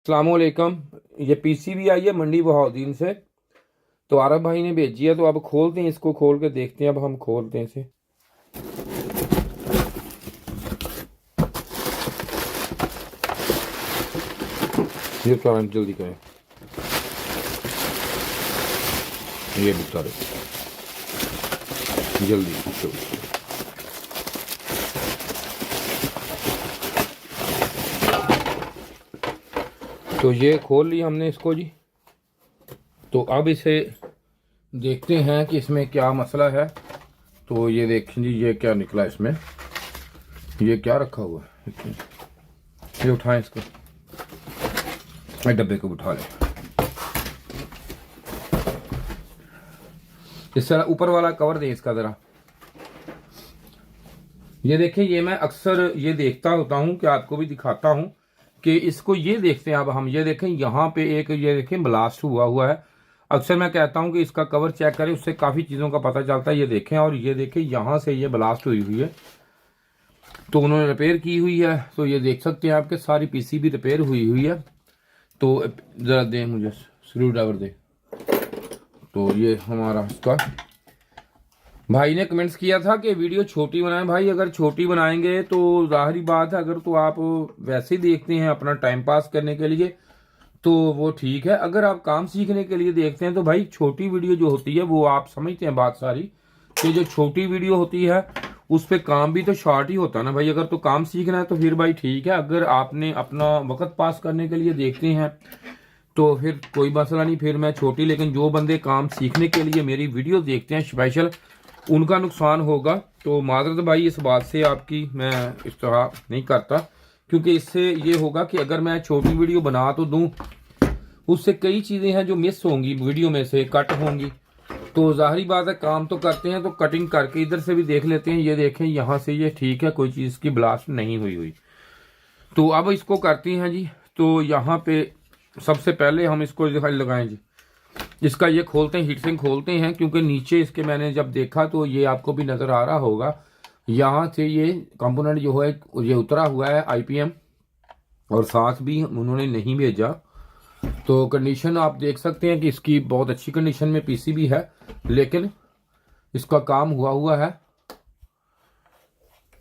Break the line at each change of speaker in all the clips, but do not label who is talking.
अस्सलामुअलैकुम। ये पीसीबी आई है मंडी बहाउद्दीन से, तो आरब भाई ने भेजी है। तो अब खोलते हैं इसको, खोल के देखते हैं। अब हम खोलते हैं इसे। ये करें, जल्दी करें। ये बेचारे जल्दी तो ये खोल लिया हमने इसको जी। तो अब इसे देखते हैं कि इसमें क्या मसला है। तो ये देखें जी, ये क्या निकला इसमें। ये क्या रखा हुआ है, ये उठाएं इसको, मैं डब्बे को उठा लें। इस तरह ऊपर वाला कवर दें इसका ज़रा। ये देखें, ये मैं अक्सर ये देखता होता हूँ कि आपको भी दिखाता हूँ कि इसको ये देखते हैं। अब हम ये देखें, यहाँ पे एक ये देखें ब्लास्ट हुआ है। अक्सर मैं कहता हूँ कि इसका कवर चेक करें, उससे काफ़ी चीज़ों का पता चलता है। ये देखें, और ये देखें यहाँ से ये ब्लास्ट हुई है, तो उन्होंने रिपेयर की हुई है। तो ये देख सकते हैं आपके सारी पीसीबी रिपेयर हुई है। तो ज़रा दें मुझे स्क्रू ड्राइवर दे। तो ये हमारा इसका भाई ने कमेंट्स किया था कि वीडियो छोटी बनाएं। भाई अगर छोटी बनाएंगे तो जाहिर बात है, अगर तो आप वैसे ही देखते हैं अपना टाइम पास करने के लिए तो वो ठीक है। अगर आप काम सीखने के लिए देखते हैं तो भाई छोटी वीडियो जो होती है वो आप समझते हैं बात सारी, कि जो छोटी वीडियो होती है उस पर काम भी तो शॉर्ट ही होता है ना भाई। अगर तो काम सीखना है तो फिर भाई ठीक है। अगर आपने अपना वक्त पास करने के लिए देखते हैं तो फिर कोई मसला नहीं, फिर मैं छोटी। लेकिन जो बंदे काम सीखने के लिए मेरी वीडियो देखते हैं स्पेशल, उनका नुकसान होगा। तो माजरत भाई इस बात से आपकी मैं इस तरह नहीं करता, क्योंकि इससे ये होगा कि अगर मैं छोटी वीडियो बना तो दूं, उससे कई चीज़ें हैं जो मिस होंगी, वीडियो में से कट होंगी। तो जाहिर बात है, काम तो करते हैं तो कटिंग करके इधर से भी देख लेते हैं। ये देखें, यहाँ से ये ठीक है, कोई चीज़ की ब्लास्ट नहीं हुई। तो अब इसको करते हैं जी। तो यहाँ पे सबसे पहले हम इसको लगाएं जी। इसका ये खोलते हैं, हीट सिंक खोलते हैं, क्योंकि नीचे इसके मैंने जब देखा तो ये आपको भी नज़र आ रहा होगा, यहाँ से ये कंपोनेंट जो है ये उतरा हुआ है आईपीएम, और साथ भी उन्होंने नहीं भेजा। तो कंडीशन आप देख सकते हैं कि इसकी बहुत अच्छी कंडीशन में पीसीबी है, लेकिन इसका काम हुआ है।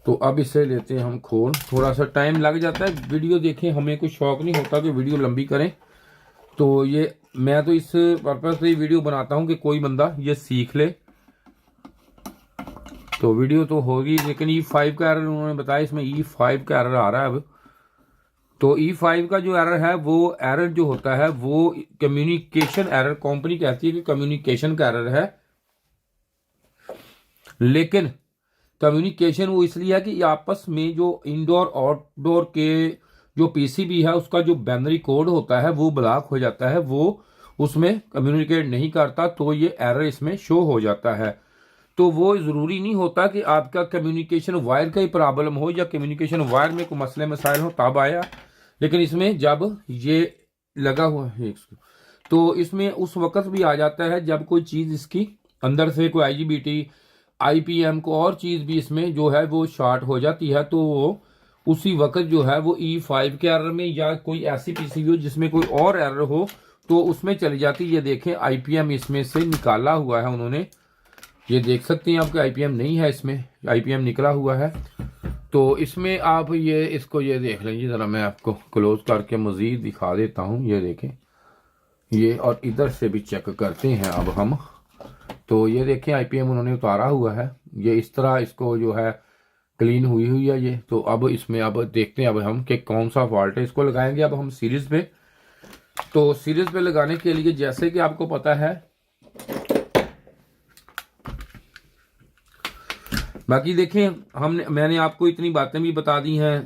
तो अब इसे लेते हैं हम खोल। थोड़ा सा टाइम लग जाता है, वीडियो देखें, हमें कुछ शौक नहीं होता कि वीडियो लंबी करें। तो ये मैं तो इस पर्पज से वीडियो बनाता हूं कि कोई बंदा ये सीख ले। तो वीडियो तो होगी, लेकिन E5 का एरर उन्होंने बताया, इसमें E5 का एरर आ रहा है अब। तो E5 का जो एरर है, वो एरर जो होता है वो कम्युनिकेशन एरर, कंपनी कहती है कि कम्युनिकेशन का एरर है। लेकिन कम्युनिकेशन वो इसलिए है कि आपस में जो इंडोर आउटडोर के जो पीसीबी है उसका जो बाइनरी कोड होता है वो ब्लॉक हो जाता है, वो उसमें कम्युनिकेट नहीं करता, तो ये एरर इसमें शो हो जाता है। तो वो ज़रूरी नहीं होता कि आपका कम्युनिकेशन वायर का ही प्रॉब्लम हो या कम्युनिकेशन वायर में कोई मसले मसाइल हो तब आया। लेकिन इसमें जब ये लगा हुआ है तो इसमें उस वक्त भी आ जाता है जब कोई चीज़ इसकी अंदर से कोई IGBT IPM को और चीज़ भी इसमें जो है वो शॉर्ट हो जाती है। तो वो उसी वक्त जो है वो E5 के एरर में, या कोई ऐसी पीसीबी हो जिसमें कोई और एरर हो तो उसमें चली जाती है। ये देखें, IPM इसमें से निकाला हुआ है उन्होंने, ये देख सकते हैं आपके IPM नहीं है, इसमें IPM निकला हुआ है। तो इसमें आप ये इसको ये देख लीजिए ज़रा, मैं आपको क्लोज करके मज़ीद दिखा देता हूँ। ये देखें ये, और इधर से भी चेक करते हैं अब हम। तो ये देखें IPM उन्होंने उतारा हुआ है, ये इस तरह इसको जो है क्लीन हुई है ये। तो अब इसमें अब देखते हैं अब हम कि कौन सा फॉल्ट है। इसको लगाएंगे अब हम सीरीज पे। तो सीरीज पे लगाने के लिए जैसे कि आपको पता है, बाकी देखें मैंने आपको इतनी बातें भी बता दी हैं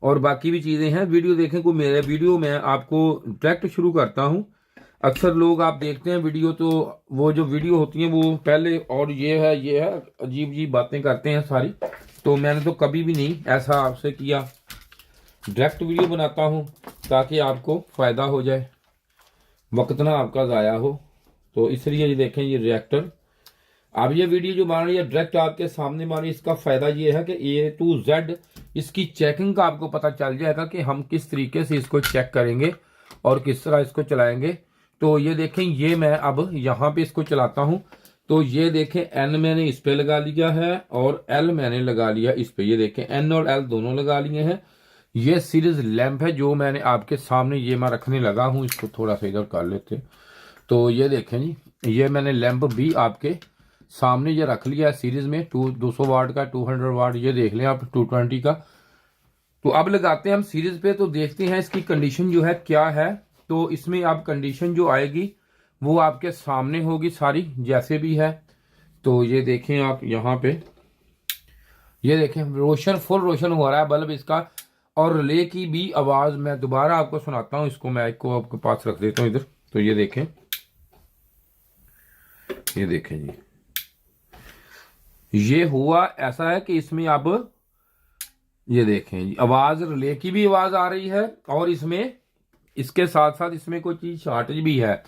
और बाकी भी चीज़ें हैं। वीडियो देखें, को मेरे वीडियो में आपको डायरेक्ट शुरू करता हूँ। अक्सर लोग आप देखते हैं वीडियो, तो वो जो वीडियो होती हैं वो पहले और ये है अजीब अजीब बातें करते हैं सारी। तो मैंने तो कभी भी नहीं ऐसा आपसे किया, डायरेक्ट वीडियो बनाता हूँ ताकि आपको फ़ायदा हो जाए, वक्त ना आपका ज़ाया हो। तो इसलिए ये देखें, ये रिएक्टर अब ये वीडियो जो बना रही है डायरेक्ट आपके सामने मारी। इसका फ़ायदा ये है कि A to Z इसकी चेकिंग का आपको पता चल जाएगा कि हम किस तरीके से इसको चेक करेंगे। और किस तरह इसको चलाएंगे। तो ये देखें, ये मैं अब यहाँ पे इसको चलाता हूँ। तो ये देखें, एन मैंने इस पे लगा लिया है और एल मैंने लगा लिया इस पे। ये देखें, एन और एल दोनों लगा लिए हैं। ये सीरीज लैंप है जो मैंने आपके सामने ये मैं रखने लगा हूँ। इसको थोड़ा सा इधर कर लेते। तो ये देखें जी, ये मैंने लैंप भी आपके सामने ये रख लिया है सीरीज में। 200 वाट का, 200 वाट, ये देख लें आप 220 का। तो अब लगाते हैं हम सीरीज पे, तो देखते हैं इसकी कंडीशन जो है क्या है। तो इसमें अब कंडीशन जो आएगी वो आपके सामने होगी सारी, जैसे भी है। तो ये देखें आप यहाँ पे, ये देखें रोशन, फुल रोशन हो रहा है बल्ब इसका। और रिले की भी आवाज मैं दोबारा आपको सुनाता हूँ। इसको मैं को आपके पास रख देता हूँ इधर। तो ये देखें, ये देखें जी, ये हुआ ऐसा है कि इसमें अब ये देखें जी, आवाज रिले की भी आवाज आ रही है और इसमें इसके साथ साथ इसमें कोई चीज शॉर्टेज भी है।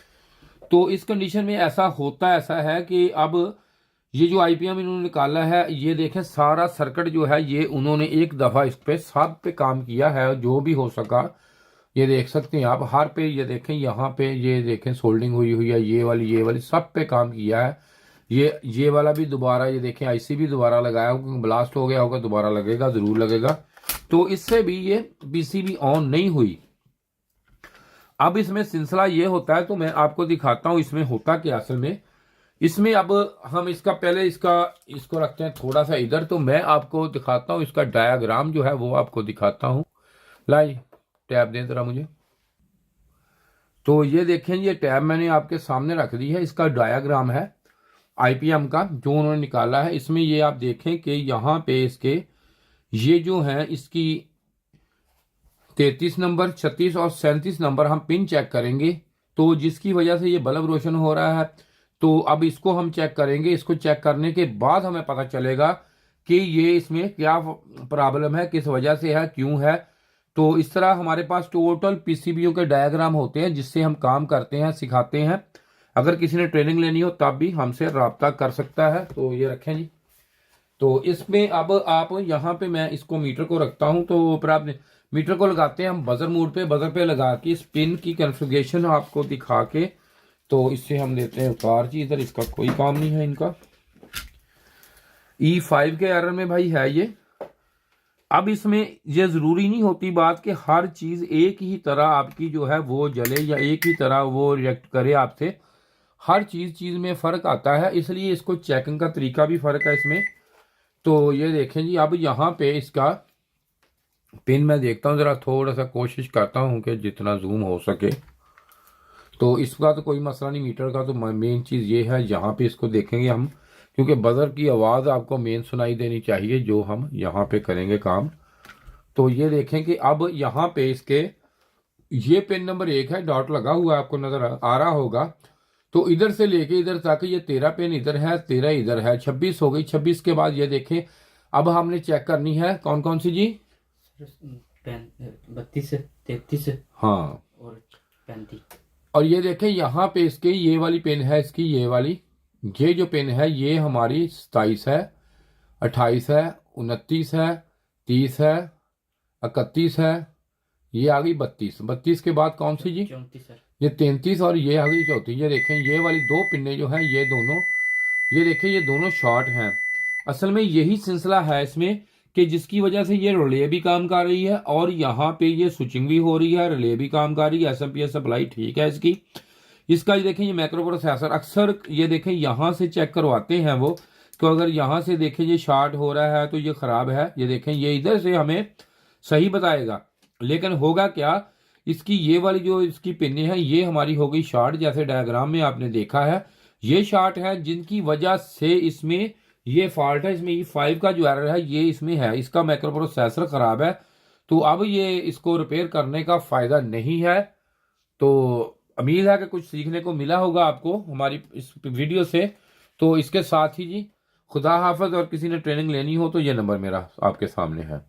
तो इस कंडीशन में ऐसा है कि अब ये जो आईपीएम इन्होंने निकाला है, ये देखें सारा सर्किट जो है ये उन्होंने एक दफा इस पे सब पे काम किया है जो भी हो सका। ये देख सकते हैं आप, हर पे ये देखें, यहाँ पे ये देखें सोल्डिंग हुई हुई है, ये वाली सब पे काम किया है। ये वाला भी दोबारा, ये देखें आईसी भी दोबारा लगाया होगा, ब्लास्ट हो गया होगा, दोबारा लगेगा, जरूर लगेगा। तो इससे भी ये पीसीबी ऑन नहीं हुई। अब इसमें सिलसिला ये होता है, तो मैं आपको दिखाता हूं इसमें होता क्या असल में। इसमें अब हम इसका पहले इसको रखते हैं थोड़ा सा इधर। तो मैं आपको दिखाता हूं इसका डायग्राम जो है वो आपको दिखाता हूं। लाई टैब दें जरा मुझे। तो ये देखें, ये टैब मैंने आपके सामने रख दी है। इसका डायग्राम है आईपीएम का जो उन्होंने निकाला है। इसमें ये आप देखें कि यहाँ पे इसके ये जो है इसकी 33 नंबर, 36 और 37 नंबर हम पिन चेक करेंगे। तो जिसकी वजह से ये बल्ब रोशन हो रहा है। तो अब इसको हम चेक करेंगे। इसको चेक करने के बाद हमें पता चलेगा कि ये इसमें क्या प्रॉब्लम है, किस वजह से है, क्यों है। तो इस तरह हमारे पास टोटल पीसीबीओ के डायग्राम होते हैं जिससे हम काम करते हैं, सिखाते हैं। अगर किसी ने ट्रेनिंग लेनी हो तब भी हमसे रब्ता कर सकता है। तो ये रखें जी। तो इसमें अब आप यहाँ पे मैं इसको मीटर को रखता हूँ। तो ऊपर आप मीटर को लगाते हैं हम बजर मोड पे। बजर पे लगा के इस पिन की कॉन्फ़िगरेशन आपको दिखा के, तो इससे हम देते हैं उतार जी इधर। इसका कोई काम नहीं है इनका। E5 के एरर में भाई है ये। अब इसमें ये जरूरी नहीं होती बात कि हर चीज एक ही तरह आपकी जो है वो जले या एक ही तरह वो रिएक्ट करे आपसे। हर चीज में फर्क आता है, इसलिए इसको चेकिंग का तरीका भी फर्क है इसमें। तो ये देखें जी, अब यहाँ पे इसका पिन मैं देखता हूँ जरा, थोड़ा सा कोशिश करता हूँ कि जितना जूम हो सके। तो इसका तो कोई मसला नहीं, मीटर का तो मेन चीज ये है। यहाँ पे इसको देखेंगे हम, क्योंकि बजर की आवाज आपको मेन सुनाई देनी चाहिए जो हम यहाँ पे करेंगे काम। तो ये देखें कि अब यहाँ पे इसके ये पिन नंबर 1 है, डॉट लगा हुआ आपको नजर आ रहा होगा। तो इधर से लेके इधर तक ये 13 पिन इधर है, 13 इधर है, 26 हो गई। 26 के बाद ये देखें अब हमने चेक करनी है कौन कौन सी जी,
32, 33
हाँ
और 35।
और ये देखें यहाँ पे इसके ये वाली पिन है, इसकी ये वाली, ये जो पिन है ये हमारी 27 है, 28 है, 29 है, 30 है, 31 है, ये आ गई 32। 32 के बाद कौन सी जी,
34 सर।
ये 33 और ये आ गई 34। ये देखें ये वाली दो पिन्ने जो हैं ये दोनों, ये देखें ये दोनों शॉर्ट हैं। असल में यही सिलसिला है इसमें कि जिसकी वजह से ये रिले भी काम कर रही है और यहाँ पे ये स्विचिंग भी हो रही है, रिले भी काम कर रही है। एसएमपीएस सप्लाई ठीक है इसका ये देखें, ये माइक्रो प्रोसेसर अक्सर ये देखें यहाँ से चेक करवाते हैं वो। तो अगर यहाँ से देखें ये शॉर्ट हो रहा है तो ये खराब है। ये देखें ये इधर से हमें सही बताएगा, लेकिन होगा क्या, इसकी ये वाली जो इसकी पिने हैं ये हमारी हो गई शॉर्ट, जैसे डायग्राम में आपने देखा है ये शॉर्ट है, जिनकी वजह से इसमें ये फॉल्ट है। इसमें E5 का जो एरर है ये इसमें है, इसका माइक्रो प्रोसेसर खराब है। तो अब ये इसको रिपेयर करने का फायदा नहीं है। तो उम्मीद है कि कुछ सीखने को मिला होगा आपको हमारी इस वीडियो से। तो इसके साथ ही जी खुदा हाफिज, और किसी ने ट्रेनिंग लेनी हो तो ये नंबर मेरा आपके सामने है।